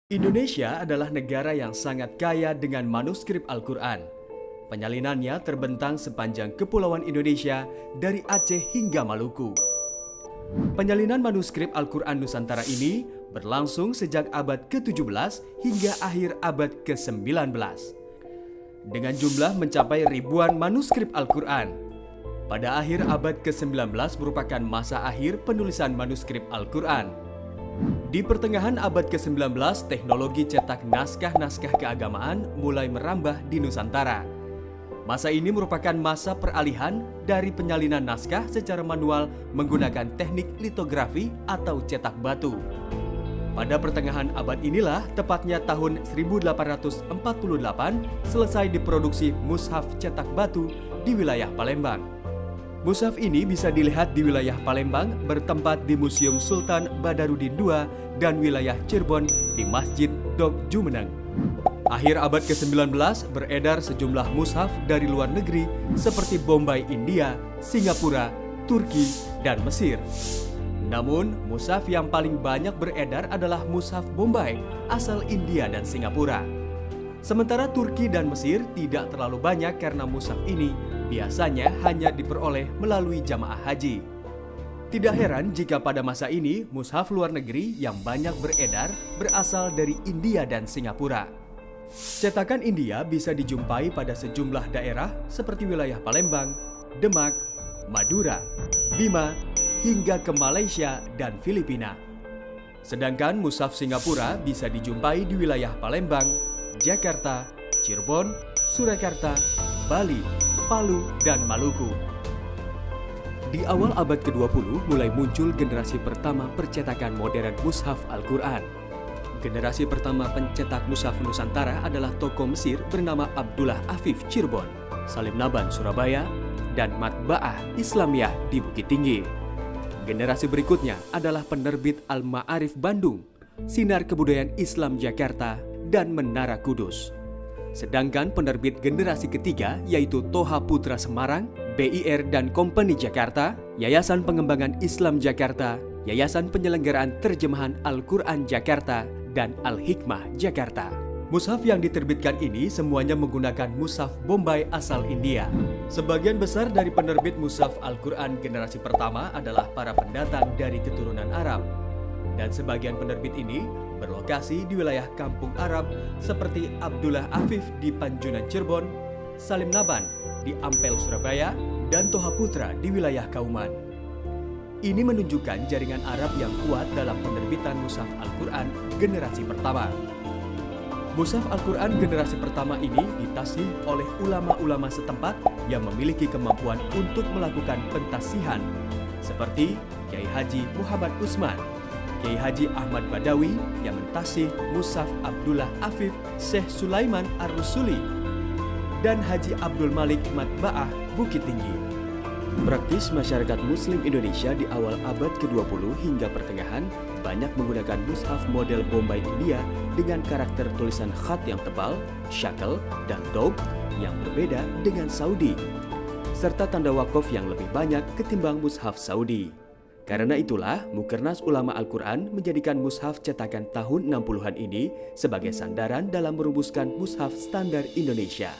Indonesia adalah negara yang sangat kaya dengan manuskrip Al-Quran. Penyalinannya terbentang sepanjang Kepulauan Indonesia dari Aceh hingga Maluku. Penyalinan manuskrip Al-Quran Nusantara ini berlangsung sejak abad ke-17 hingga akhir abad ke-19. Dengan jumlah mencapai ribuan manuskrip Al-Quran. Pada akhir abad ke-19 merupakan masa akhir penulisan manuskrip Al-Quran. Di pertengahan abad ke-19, teknologi cetak naskah-naskah keagamaan mulai merambah di Nusantara. Masa ini merupakan masa peralihan dari penyalinan naskah secara manual menggunakan teknik litografi atau cetak batu. Pada pertengahan abad inilah, tepatnya tahun 1848, selesai diproduksi mushaf cetak batu di wilayah Palembang. Mushaf ini bisa dilihat di wilayah Palembang bertempat di Museum Sultan Badarudin II dan wilayah Cirebon di Masjid Dok Jumeneng. Akhir abad ke-19 beredar sejumlah mushaf dari luar negeri seperti Bombay, India, Singapura, Turki, dan Mesir. Namun, mushaf yang paling banyak beredar adalah mushaf Bombay asal India dan Singapura. Sementara Turki dan Mesir tidak terlalu banyak karena mushaf ini biasanya hanya diperoleh melalui jamaah haji. Tidak heran jika pada masa ini mushaf luar negeri yang banyak beredar berasal dari India dan Singapura. Cetakan India bisa dijumpai pada sejumlah daerah seperti wilayah Palembang, Demak, Madura, Bima, hingga ke Malaysia dan Filipina. Sedangkan mushaf Singapura bisa dijumpai di wilayah Palembang, Jakarta, Cirebon, Surakarta, Bali, Palu, dan Maluku. Di awal abad ke-20 mulai muncul generasi pertama percetakan modern mushaf Al-Quran. Generasi pertama pencetak mushaf Nusantara adalah tokoh Mesir bernama Abdullah Afif Cirebon, Salim Naban Surabaya, dan Matbaah Islamiyah di Bukit Tinggi. Generasi berikutnya adalah penerbit Al-Ma'arif Bandung, Sinar Kebudayaan Islam Jakarta, dan Menara Kudus. Sedangkan penerbit generasi ketiga yaitu Toha Putra Semarang, BIR dan Company Jakarta, Yayasan Pengembangan Islam Jakarta, Yayasan Penyelenggaraan Terjemahan Al-Quran Jakarta, dan Al-Hikmah Jakarta. Mushaf yang diterbitkan ini semuanya menggunakan mushaf Bombay asal India. Sebagian besar dari penerbit mushaf Al-Quran generasi pertama adalah para pendatang dari keturunan Arab. Dan sebagian penerbit ini berlokasi di wilayah kampung Arab seperti Abdullah Afif di Panjunan Cirebon, Salim Naban di Ampel Surabaya, dan Toha Putra di wilayah Kauman. Ini menunjukkan jaringan Arab yang kuat dalam penerbitan mushaf Al-Quran generasi pertama. Mushaf Al-Quran generasi pertama ini ditasih oleh ulama-ulama setempat yang memiliki kemampuan untuk melakukan pentasihan, seperti Kiai Haji Muhammad Usman, Kiai Haji Ahmad Badawi yang mentasih mushaf Abdullah Afif Syekh Sulaiman Ar-Rusuli, dan Haji Abdul Malik Matbaah Bukit Tinggi. Praktis masyarakat Muslim Indonesia di awal abad ke-20 hingga pertengahan banyak menggunakan mushaf model Bombay India dengan karakter tulisan khat yang tebal, shakel, dan daub yang berbeda dengan Saudi, serta tanda wakaf yang lebih banyak ketimbang mushaf Saudi. Karena itulah, Mukernas Ulama Al-Quran menjadikan mushaf cetakan tahun 60-an ini sebagai sandaran dalam merumuskan mushaf standar Indonesia.